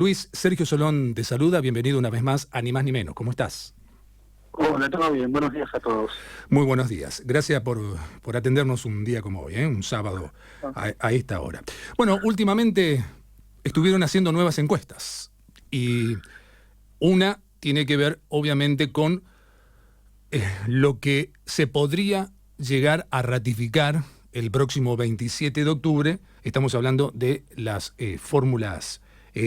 Luis, Sergio Solón te saluda, bienvenido una vez más a Ni Más Ni Menos. ¿Cómo estás? Hola, todo bien, buenos días a todos. Muy buenos días. Gracias por atendernos un día como hoy, un sábado a esta hora. Bueno, últimamente estuvieron haciendo nuevas encuestas y una tiene que ver obviamente con lo que se podría llegar a ratificar el próximo 27 de octubre. Estamos hablando de las fórmulas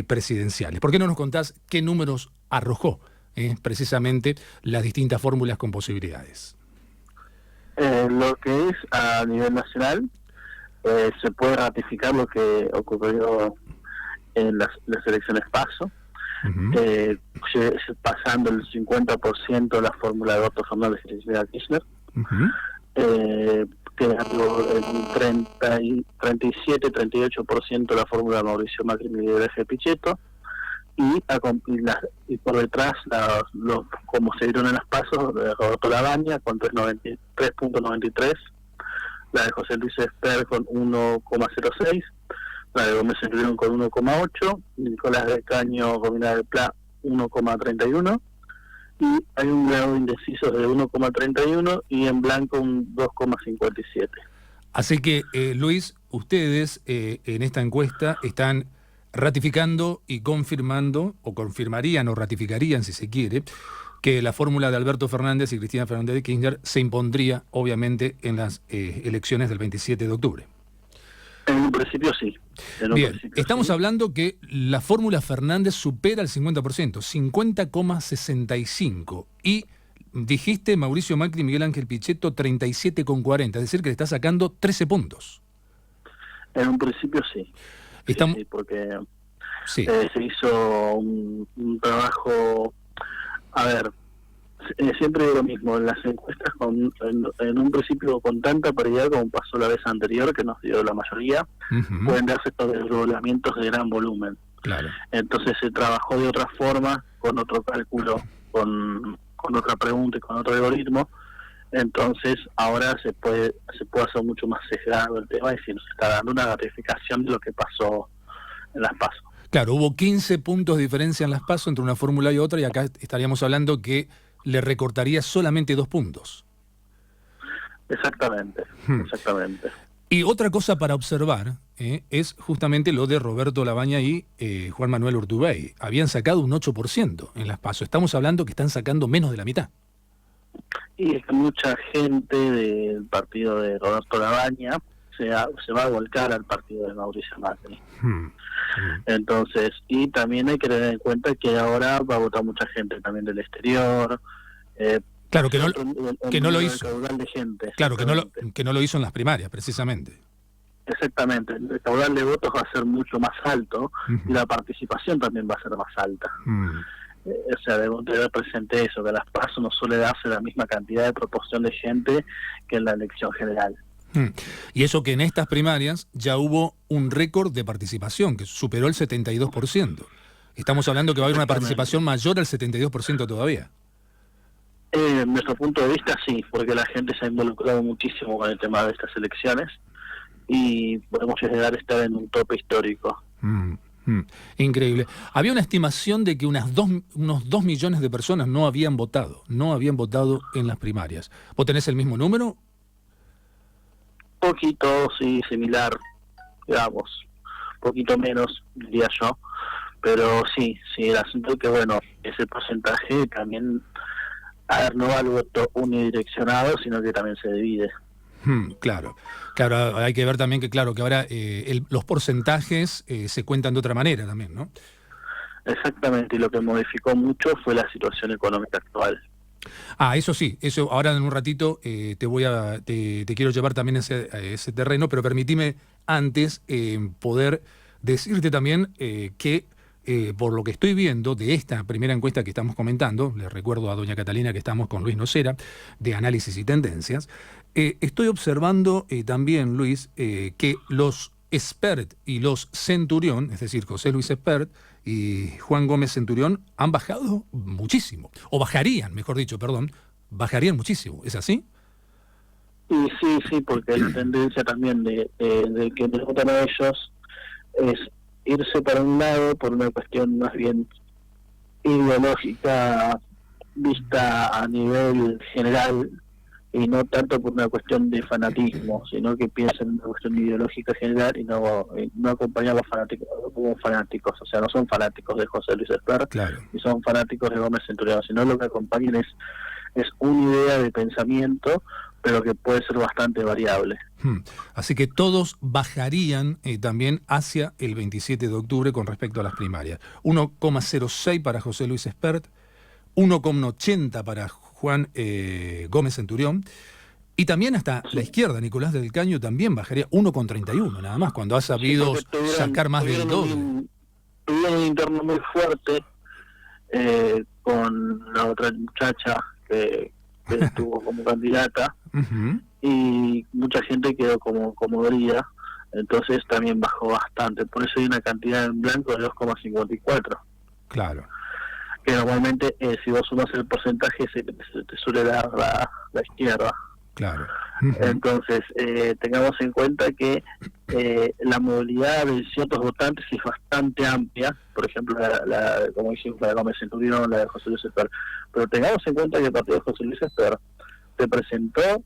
presidenciales. ¿Por qué no nos contás qué números arrojó precisamente las distintas fórmulas con posibilidades? Lo que es a nivel nacional, se puede ratificar lo que ocurrió en las elecciones PASO, pasando el 50% la fórmula de Alberto Fernández y Cristina Kirchner, quedando en 37-38% la fórmula de Mauricio Macri y Miguel Ángel Pichetto, y por detrás, como se dieron en las pasos, de Roberto Labaña con 3.93, la de José Luis Esper con 1.06, la de Gómez Centurión con 1.8, Nicolás del Caño, Romina del Pla 1.31, y hay un grado de indecisos de 1.31 y en blanco un 2.57. Así que, Luis, ustedes en esta encuesta están ratificando y confirmando, o confirmarían o ratificarían, si se quiere, que la fórmula de Alberto Fernández y Cristina Fernández de Kirchner se impondría, obviamente, en las elecciones del 27 de octubre. En un principio sí. Bien, estamos hablando que la fórmula Fernández supera el 50%, 50,65%, y dijiste Mauricio Macri y Miguel Ángel Pichetto 37,40%, es decir, que le está sacando 13 puntos. En un principio sí. Sí, porque se hizo un trabajo, a ver, siempre digo lo mismo, en las encuestas en un principio con tanta paridad como pasó la vez anterior, que nos dio la mayoría, pueden darse estos desdoblamientos de gran volumen. Claro. Entonces se trabajó de otra forma, con otro cálculo, con otra pregunta y con otro algoritmo. Entonces ahora se puede hacer mucho más sesgado el tema y se nos está dando una ratificación de lo que pasó en las PASO. Claro, hubo 15 puntos de diferencia en las PASO entre una fórmula y otra, y acá estaríamos hablando que le recortaría solamente 2 puntos. Exactamente, exactamente. Y otra cosa para observar es justamente lo de Roberto Labaña y Juan Manuel Urtubey. Habían sacado un 8% en las PASO. Estamos hablando que están sacando menos de la mitad. Y es que mucha gente del partido de Roberto Labaña se va a volcar al partido de Mauricio Macri. Entonces, y también hay que tener en cuenta que ahora va a votar mucha gente también del exterior. Claro, que no lo hizo. Caudal de gente, claro, que no lo hizo en las primarias, precisamente. Exactamente, el caudal de votos va a ser mucho más alto y la participación también va a ser más alta. O sea, debemos tener presente eso, que a las PASO no suele darse la misma cantidad de proporción de gente que en la elección general. Y eso que en estas primarias ya hubo un récord de participación, que superó el 72%. Estamos hablando que va a haber una participación mayor al 72% todavía. En nuestro punto de vista sí, porque la gente se ha involucrado muchísimo con el tema de estas elecciones y podemos llegar a estar en un tope histórico. Increíble. Había una estimación de que unos 2 millones de personas no habían votado en las primarias. ¿Vos tenés el mismo número? Poquito, sí, similar, digamos, poquito menos, diría yo, pero sí, el asunto es que, bueno, ese porcentaje también, a ver, no va al voto unidireccionado, sino que también se divide. Claro, hay que ver también que, claro, que ahora los porcentajes se cuentan de otra manera también, ¿no? Exactamente, y lo que modificó mucho fue la situación económica actual. Eso sí, eso ahora en un ratito te quiero llevar también a ese terreno, pero permitime antes poder decirte también que por lo que estoy viendo de esta primera encuesta que estamos comentando, les recuerdo a doña Catalina que estamos con Luis Nocera, de Análisis y Tendencias, estoy observando también, Luis, que los Espert y los Centurión, es decir, José Luis Espert y Juan Gómez Centurión, han bajado muchísimo, o bajarían, mejor dicho, bajarían muchísimo, ¿es así? Y sí, porque la tendencia también de que le votan a ellos es irse para un lado por una cuestión más bien ideológica vista a nivel general y no tanto por una cuestión de fanatismo, sino que piensen en una cuestión ideológica general y no acompañar a los fanáticos como fanáticos, o sea, no son fanáticos de José Luis Espert, claro. ni son fanáticos de Gómez Centurión, sino lo que acompañan es una idea de pensamiento, pero que puede ser bastante variable. Así que todos bajarían también hacia el 27 de octubre con respecto a las primarias. 1,06 para José Luis Espert, 1,80 para Juan Gómez Centurión, y también hasta la izquierda, Nicolás del Caño, también bajaría 1,31, nada más, cuando ha sabido sacar más del doble. Tuvieron un interno muy fuerte con la otra muchacha que estuvo como candidata, y mucha gente quedó como Doría, entonces también bajó bastante, por eso hay una cantidad en blanco de 2,54. Claro. Que normalmente si vos sumas el porcentaje te suele dar la izquierda. Claro. Entonces tengamos en cuenta que la movilidad de ciertos votantes es bastante amplia, por ejemplo como dijimos, la de Gómez Centurión, la de José Luis Espert, pero tengamos en cuenta que el partido de José Luis Espert se presentó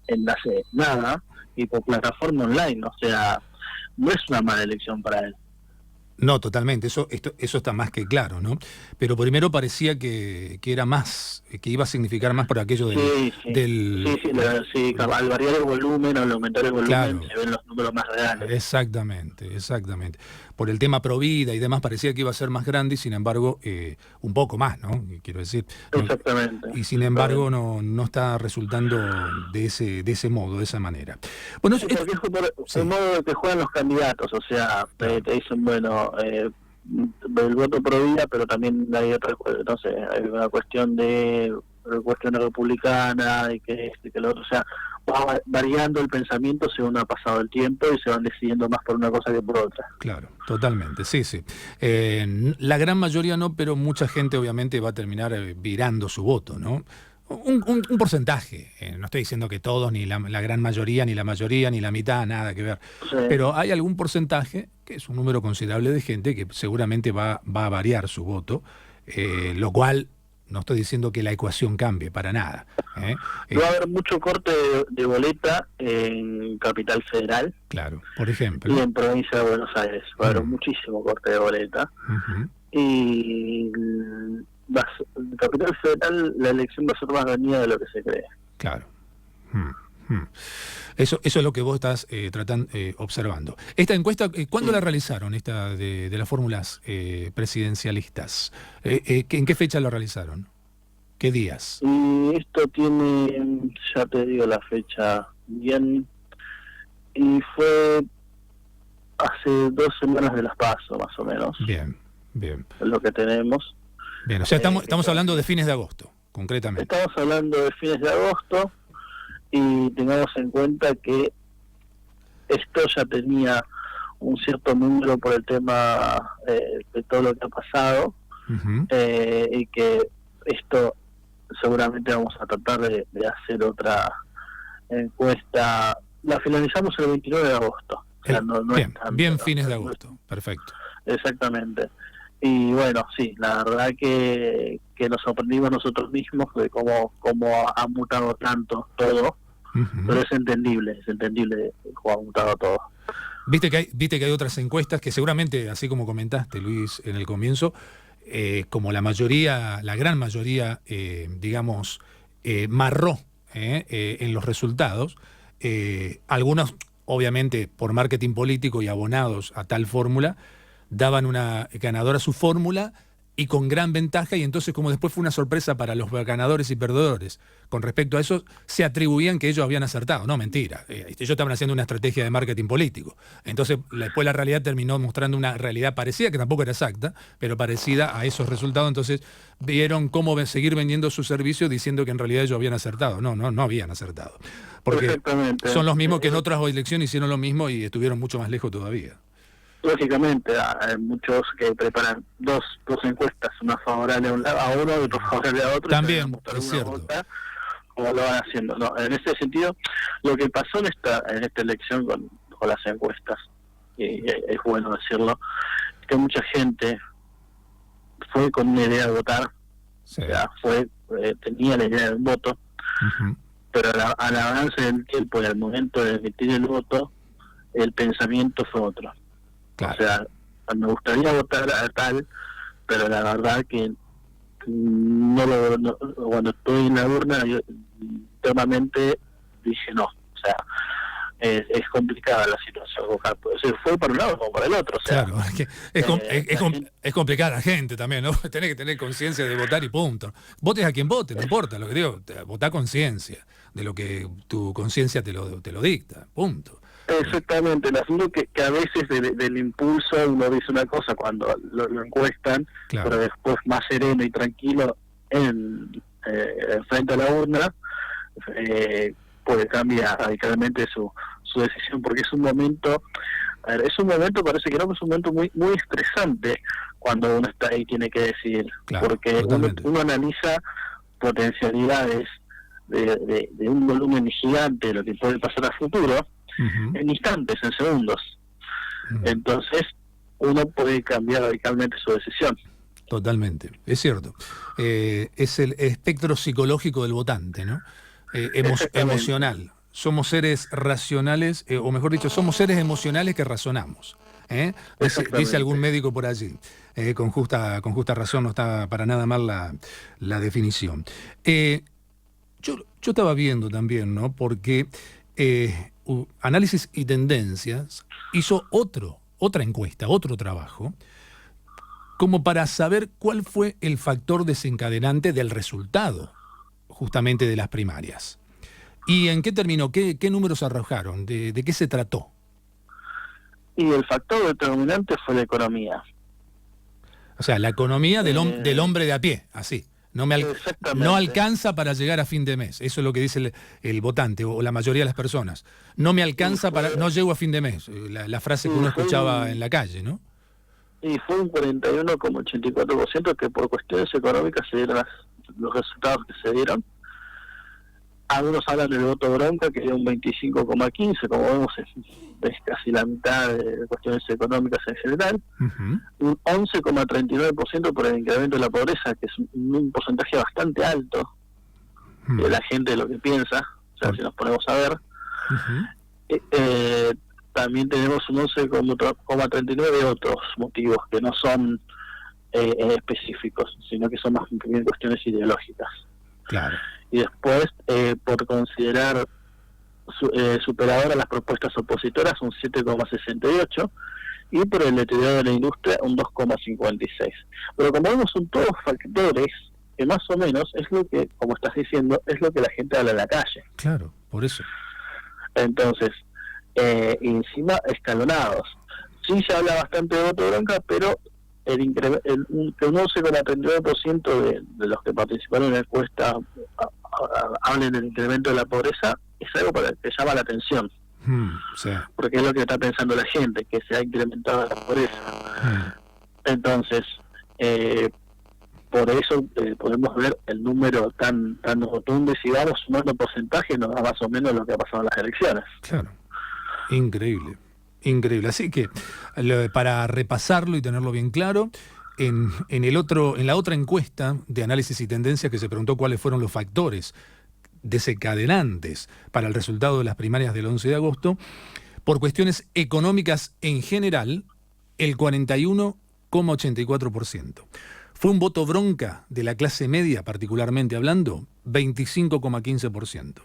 en hace nada y por plataforma online, o sea, no es una mala elección para él. No, totalmente, eso está más que claro, ¿no? Pero primero parecía que era más, que iba a significar más por aquello del... Sí, al variar el volumen, al aumentar el volumen, claro, se ven los números más reales. Exactamente. Por el tema Provida y demás parecía que iba a ser más grande y sin embargo un poco más, ¿no? Quiero decir. Exactamente. Y sin embargo no está resultando de ese modo, de esa manera. Bueno, porque es por el modo que juegan los candidatos, o sea, te dicen, bueno, el voto Provida, pero también hay otra, no sé, hay una cuestión de republicana y que lo otro, o sea, va variando el pensamiento según ha pasado el tiempo y se van decidiendo más por una cosa que por otra. Claro, totalmente, sí. La gran mayoría no, pero mucha gente obviamente va a terminar virando su voto, ¿no? Un porcentaje, no estoy diciendo que todos, ni la gran mayoría, ni la mayoría, ni la mitad, nada que ver, sí. Pero hay algún porcentaje, que es un número considerable de gente, que seguramente va a variar su voto, lo cual no estoy diciendo que la ecuación cambie, para nada. Va a haber mucho corte de boleta en Capital Federal. Claro, por ejemplo. Y en Provincia de Buenos Aires va a haber muchísimo corte de boleta. Y en Capital Federal la elección va a ser más reñida de lo que se cree. Claro. Eso es lo que vos estás observando. Esta encuesta, ¿cuándo la realizaron, esta de las fórmulas presidencialistas? ¿En qué fecha la realizaron? ¿Qué días? Y esto tiene, ya te digo la fecha bien, y fue hace 2 semanas de las PASO, más o menos. Bien. Es lo que tenemos. Bien, o sea, estamos hablando de fines de agosto, concretamente. Estamos hablando de fines de agosto. Y tengamos en cuenta que esto ya tenía un cierto número por el tema de todo lo que ha pasado, y que esto seguramente vamos a tratar de hacer otra encuesta. La finalizamos el 29 de agosto. O sea, bien fines de agosto, perfecto. Exactamente. Y bueno, sí, la verdad que nos sorprendimos nosotros mismos de cómo ha mutado tanto todo, pero es entendible cómo ha mutado todo. Viste que hay otras encuestas que seguramente, así como comentaste, Luis, en el comienzo, como la gran mayoría, marró en los resultados, algunos, obviamente, por marketing político y abonados a tal fórmula, daban una ganadora a su fórmula y con gran ventaja, y entonces como después fue una sorpresa para los ganadores y perdedores, con respecto a eso se atribuían que ellos habían acertado. No, mentira, ellos estaban haciendo una estrategia de marketing político. Entonces después la realidad terminó mostrando una realidad parecida, que tampoco era exacta, pero parecida a esos resultados. Entonces vieron cómo seguir vendiendo su servicio diciendo que en realidad ellos habían acertado. No habían acertado, porque son los mismos que en otras elecciones hicieron lo mismo y estuvieron mucho más lejos todavía. Lógicamente, hay muchos que preparan dos encuestas, una favorable a uno y otra favorable a otro. También, es cierto. Como lo van haciendo. No, en ese sentido, lo que pasó en esta elección con las encuestas, es bueno decirlo, que mucha gente fue con una idea de votar, Sí. o sea, tenía la idea del voto, Ujú. pero al avance del tiempo y al momento de emitir el voto, el pensamiento fue otro. Claro. O sea, me gustaría votar a tal, pero la verdad que cuando estoy en la urna, yo internamente dije no. O sea, es complicada la situación. O sea, fue para un lado como para el otro. O sea, Claro, es gente, complicada la gente también, ¿no? Tenés que tener conciencia de votar y punto. Votes a quien vote, no importa, lo que digo, votá conciencia de lo que tu conciencia te lo dicta, punto. exactamente, el asunto que a veces del impulso uno dice una cosa cuando lo encuestan, Claro. pero después más sereno y tranquilo frente a la urna, puede cambiar radicalmente su decisión, porque es un momento, parece que no, es un momento muy muy estresante cuando uno está ahí y tiene que decidir, Claro, porque totalmente. uno analiza potencialidades de un volumen gigante de lo que puede pasar a futuro, Ujú. en instantes, en segundos. Ujú. Entonces, uno puede cambiar radicalmente su decisión. Totalmente, es cierto. Es el espectro psicológico del votante, ¿no? Exactamente, Emocional. Somos seres racionales, o mejor dicho, somos seres emocionales que razonamos. ¿Eh? Dice algún exactamente. médico por allí. Con justa razón, no está para nada mal la definición. Yo estaba viendo también, ¿no? Porque Análisis y Tendencias hizo otra encuesta, otro trabajo, como para saber cuál fue el factor desencadenante del resultado, justamente de las primarias. ¿Y en qué terminó? ¿Qué números arrojaron? ¿De qué se trató? Y el factor determinante fue la economía. O sea, la economía del Eh, hombre de a pie, así. No exactamente. alcanza para llegar a fin de mes. Eso es lo que dice el votante o la mayoría de las personas. No me Y alcanza para, no fue, llego a fin de mes. La frase que y uno fue escuchaba en un, la calle, ¿no? y fue un 41,84% que por cuestiones económicas se dieron los resultados que se dieron. Algunos hablan del voto bronca, que dio un 25,15%, como vemos es casi la mitad de cuestiones económicas en general. Ujú. Un 11,39% por el incremento de la pobreza, que es un porcentaje bastante alto de Mm. la gente de lo que piensa. O sea, Tot- si nos ponemos a ver, Ujú. eh, eh, también tenemos un 11,39% de otros motivos que no son específicos, sino que son más bien cuestiones ideológicas. Claro. Y después, por considerar superadoras las propuestas opositoras, un 7,68%, y por el deterioro de la industria, un 2,56%. Pero como vemos, son todos factores que más o menos es lo que, como estás diciendo, es lo que la gente habla en la calle. Claro, por eso. Entonces, y encima escalonados. Sí se habla bastante de voto bronca, pero que un 11,39% de los que participaron en la encuesta hablen del incremento de la pobreza, es algo que llama la atención, Sí. porque es lo que está pensando la gente, que se ha incrementado la pobreza. Mm. Entonces, por eso podemos ver el número tan rotundo, y si vamos sumando porcentajes nos da más o menos lo que ha pasado en las elecciones. Claro. Increíble. Increíble. Así que, para repasarlo y tenerlo bien claro, en la otra encuesta de Análisis y Tendencias que se preguntó cuáles fueron los factores desencadenantes para el resultado de las primarias del 11 de agosto, por cuestiones económicas en general, el 41,84%. Fue un voto bronca de la clase media, particularmente hablando, 25,15%.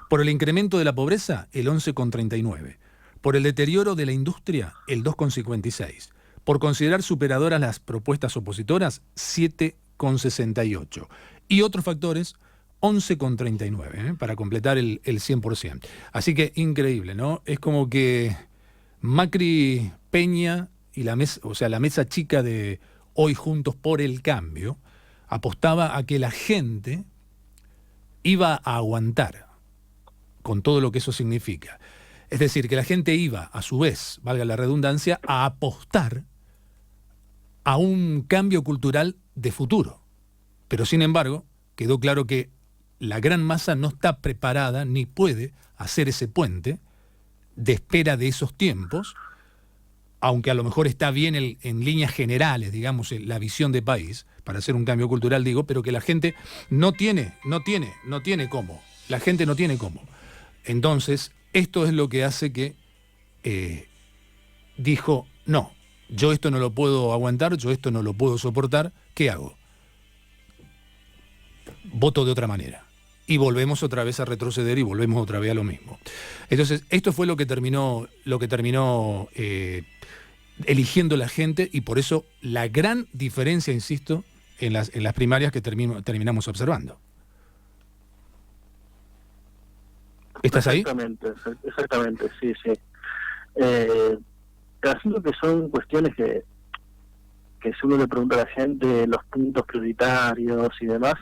Por el incremento de la pobreza, el 11,39%. Por el deterioro de la industria, el 2,56%. Por considerar superadoras las propuestas opositoras, 7,68%. Y otros factores, 11,39%, para completar el 100%. Así que increíble, ¿no? Es como que Macri, Peña y la mesa chica de Hoy Juntos por el Cambio apostaba a que la gente iba a aguantar con todo lo que eso significa. Es decir, que la gente iba, a su vez, valga la redundancia, a apostar a un cambio cultural de futuro. Pero sin embargo, quedó claro que la gran masa no está preparada ni puede hacer ese puente de espera de esos tiempos aunque a lo mejor está bien en líneas generales, digamos, la visión de país, para hacer un cambio cultural, digo, pero que la gente no tiene cómo. La gente no tiene cómo. Entonces, esto es lo que hace que dijo, no, yo esto no lo puedo aguantar, yo esto no lo puedo soportar, ¿qué hago? Voto de otra manera. Y volvemos otra vez a retroceder y volvemos otra vez a lo mismo. Entonces, esto fue lo que terminó eligiendo la gente, y por eso la gran diferencia, insisto, en las primarias que terminamos observando. ¿Estás ahí? Exactamente, sí. Haciendo que son cuestiones que si uno le pregunta a la gente los puntos prioritarios y demás,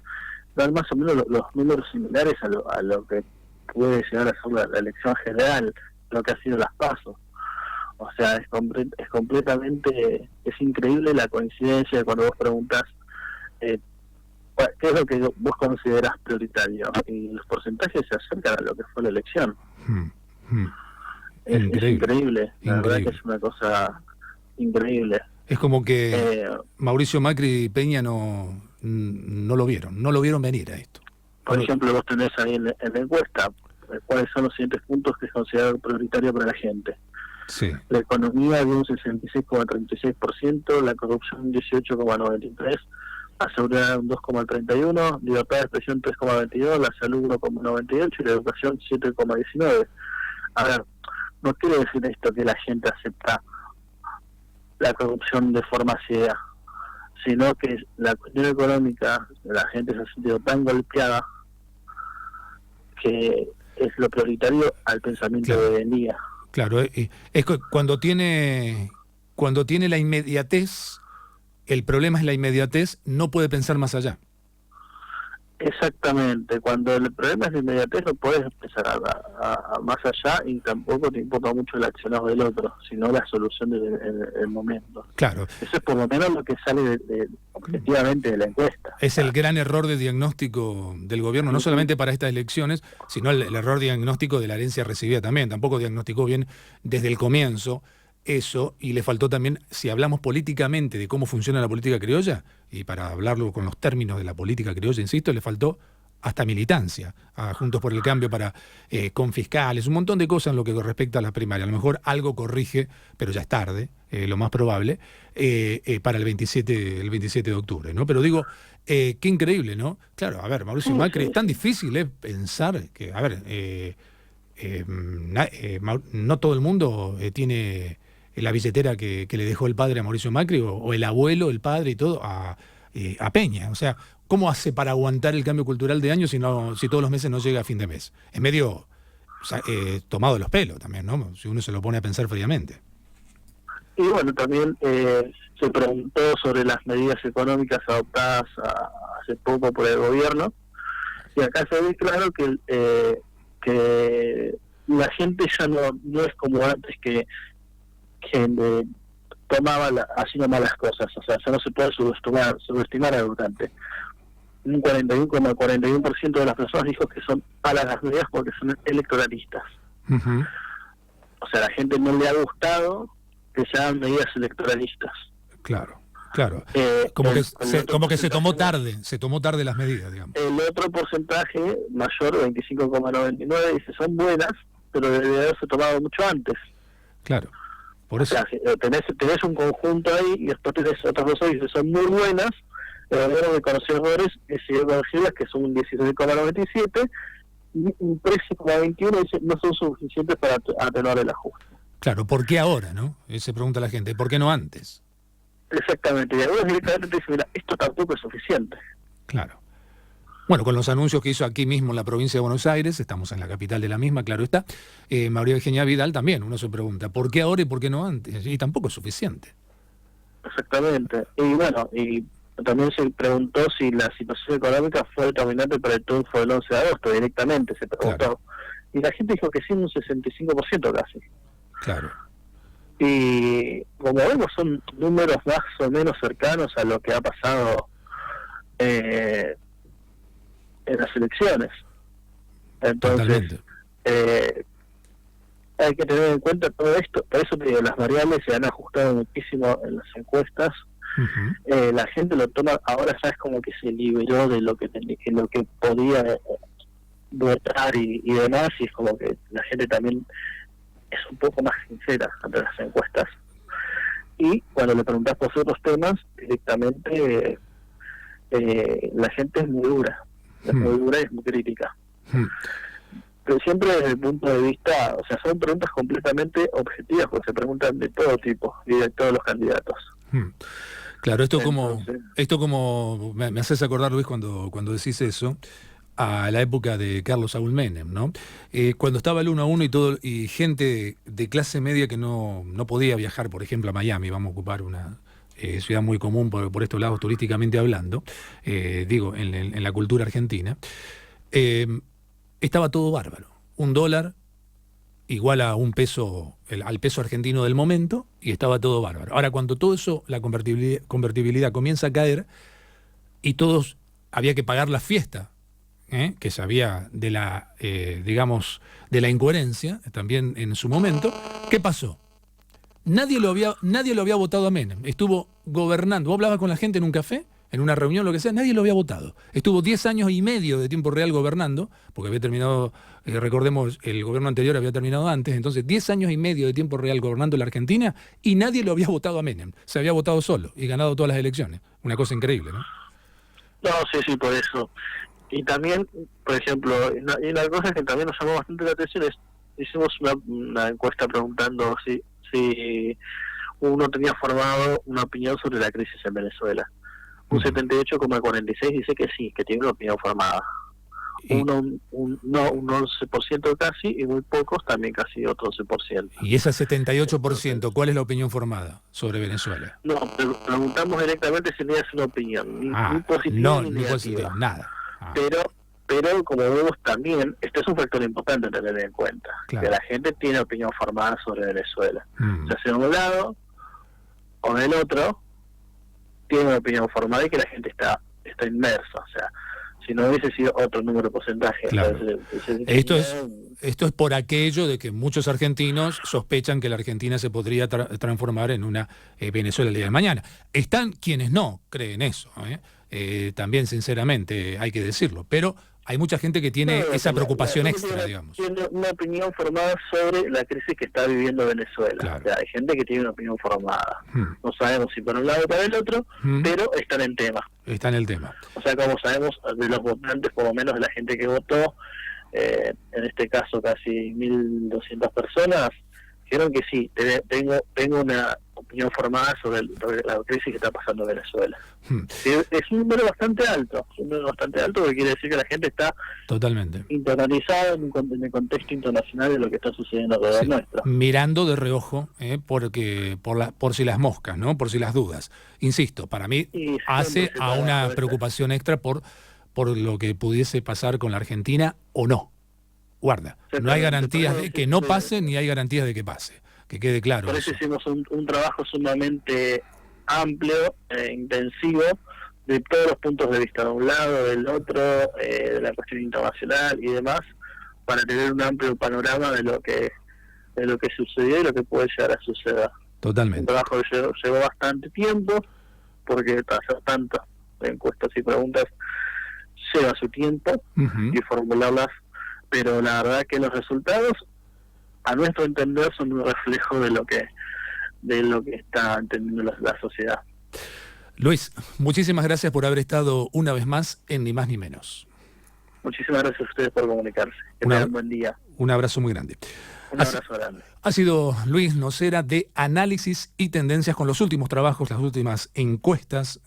dan más o menos los números similares a lo que puede llegar a ser la elección general, lo que ha sido las PASO. O sea, es completamente, es increíble la coincidencia cuando vos preguntas qué es lo que vos considerás prioritario, y los porcentajes se acercan a lo que fue la elección. Es increíble, la verdad que es una cosa increíble. Es como que Mauricio Macri y Peña no lo vieron venir a esto. Por ejemplo, vos tenés ahí en la encuesta cuáles son los siguientes puntos que es considerado prioritario para la gente. Sí. La economía de un 66,36%, la corrupción un 18,93%, la seguridad un 2,31%, libertad de expresión 3,22%, la salud 1,98% y la educación 7,19%. A ver, no quiere decir esto que la gente acepta la corrupción de forma ciega, sino que la cuestión económica, la gente se ha sentido tan golpeada que es lo prioritario al pensamiento de hoy en día. Claro, es que cuando tiene la inmediatez, el problema es la inmediatez, no puede pensar más allá. Exactamente, cuando el problema es la inmediatez no puedes empezar a más allá, y tampoco te importa mucho el accionado del otro, sino la solución del momento. Claro. Eso es por lo menos lo que sale objetivamente de la encuesta. Es el gran error de diagnóstico del gobierno, no solamente para estas elecciones, sino el error diagnóstico de la herencia recibida también. Tampoco diagnosticó bien desde el comienzo eso, y le faltó también, si hablamos políticamente de cómo funciona la política criolla, y para hablarlo con los términos de la política criolla, insisto, le faltó hasta militancia a Juntos por el Cambio con fiscales, un montón de cosas en lo que respecta a la primaria. A lo mejor algo corrige, pero ya es tarde, lo más probable, para el 27 de octubre, ¿no? Pero digo, qué increíble, ¿no? Claro, a ver, Mauricio Macri, es tan difícil pensar que, a ver, no todo el mundo tiene la billetera que le dejó el padre a Mauricio Macri, o el abuelo, el padre y todo, a Peña. O sea, ¿cómo hace para aguantar el cambio cultural de años si todos los meses no llega a fin de mes? Es medio tomado de los pelos también, ¿no? Si uno se lo pone a pensar fríamente. Y bueno, también se preguntó sobre las medidas económicas adoptadas hace poco por el gobierno, y acá se ve claro que la gente ya no es como antes, que tomaba haciendo malas cosas. O sea, ya no se puede subestimar al votante. Un 41,41% de las personas dijo que son malas las medidas porque son electoralistas. Uh-huh. O sea, a la gente no le ha gustado que se hagan medidas electoralistas. Claro. Como que se tomó tarde las medidas, digamos. El otro porcentaje mayor, 25,99, dice son buenas, pero debería haberse tomado mucho antes. Claro. Por eso. O sea, tenés un conjunto ahí, y después tenés otras cosas que son muy buenas, pero luego de conocedores que son un 16,97 y un 13,21 no son suficientes para atenuar el ajuste. Claro, ¿por qué ahora, no? Se pregunta la gente, ¿por qué no antes? Exactamente, y algunos directamente te dicen, mira, esto tampoco es suficiente. Claro. Bueno, con los anuncios que hizo aquí mismo en la provincia de Buenos Aires, estamos en la capital de la misma, claro está, María Eugenia Vidal también, uno se pregunta, ¿por qué ahora y por qué no antes? Y tampoco es suficiente. Exactamente, y bueno, y también se preguntó si la situación económica fue determinante para el triunfo del 11 de agosto, directamente se preguntó. Claro. Y la gente dijo que sí, un 65% casi. Claro. Y como vemos, son números más o menos cercanos a lo que ha pasado en las elecciones. Entonces, hay que tener en cuenta todo esto. Por eso te digo, las variables se han ajustado muchísimo en las encuestas. La gente lo toma, ahora sabes, como que se liberó de lo que podía votar y demás, y es como que la gente también es un poco más sincera ante las encuestas. Y cuando le preguntas por otros temas, directamente la gente es muy dura, y es muy crítica. Pero siempre desde el punto de vista, o sea, son preguntas completamente objetivas, porque se preguntan de todo tipo y de todos los candidatos. Claro, esto como me haces acordar, Luis, cuando decís eso, a la época de Carlos Saúl Menem, ¿no? Cuando estaba el 1 a 1 y gente de clase media que no podía viajar, por ejemplo, a Miami, vamos a ocupar una ciudad muy común por estos lados turísticamente hablando, digo, en la cultura argentina, estaba todo bárbaro. $1 igual a un peso, al peso argentino del momento, y estaba todo bárbaro. Ahora, cuando todo eso, la convertibilidad comienza a caer, y todos había que pagar la fiesta, que sabía de la, digamos, de la incoherencia, también en su momento, ¿qué pasó? Nadie lo había votado a Menem. Estuvo gobernando. Vos hablabas con la gente en un café, en una reunión, lo que sea, nadie lo había votado. Estuvo 10 años y medio de tiempo real gobernando, porque había terminado, recordemos, el gobierno anterior había terminado antes, entonces 10 años y medio de tiempo real gobernando la Argentina, y nadie lo había votado a Menem. Se había votado solo y ganado todas las elecciones. Una cosa increíble, ¿no? No, sí, por eso. Y también, por ejemplo, y la cosa que también nos llamó bastante la atención es, hicimos una encuesta preguntando si uno tenía formado una opinión sobre la crisis en Venezuela. Un 78,46 dice que sí, que tiene una opinión formada. Un 11% casi, y muy pocos también casi otro 11%. ¿Y ese 78%, cuál es la opinión formada sobre Venezuela? No, preguntamos directamente si tenías una opinión, ni positiva ni negativa. Nada. Pero como vemos también, este es un factor importante a tener en cuenta, claro, que la gente tiene opinión formada sobre Venezuela. Ya sea de un lado o del otro, tiene una opinión formada y que la gente está inmersa. O sea, si no hubiese sido otro número de porcentaje. Claro. Esto es por aquello de que muchos argentinos sospechan que la Argentina se podría transformar en una Venezuela el día de mañana. Están quienes no creen eso, también sinceramente hay que decirlo, pero hay mucha gente que tiene esa preocupación extra, digamos. Tiene una opinión formada sobre la crisis que está viviendo Venezuela. Claro. O sea, hay gente que tiene una opinión formada. No sabemos si para un lado o para el otro, pero están en tema. Está en el tema. O sea, como sabemos, de los votantes, por lo menos de la gente que votó, en este caso casi 1.200 personas, dijeron que sí, tengo una opinión formada sobre la crisis que está pasando en Venezuela. Es un número bastante alto, porque quiere decir que la gente está totalmente internalizada en el contexto internacional de lo que está sucediendo alrededor nuestro. Mirando de reojo, porque por si las moscas, ¿no? Por si las dudas. Insisto, para mí hace a una preocupación extra por lo que pudiese pasar con la Argentina o no. Guarda, no hay garantías de que no pase, ni hay garantías de que pase. Que quede claro. Por eso hicimos un trabajo sumamente amplio, intensivo, de todos los puntos de vista, de un lado, del otro, de la cuestión internacional y demás, para tener un amplio panorama de lo que sucedió y lo que puede llegar a suceder. Totalmente. Un trabajo que llevó bastante tiempo, porque hacer tantas encuestas y preguntas lleva su tiempo, y formularlas, pero la verdad que los resultados, a nuestro entender, son un reflejo de lo que está entendiendo la sociedad. Luis, muchísimas gracias por haber estado una vez más en Ni Más Ni Menos. Muchísimas gracias a ustedes por comunicarse. Que tengan un buen día. Un abrazo muy grande. Un abrazo grande. Ha sido Luis Nocera de Análisis y Tendencias, con los últimos trabajos, las últimas encuestas.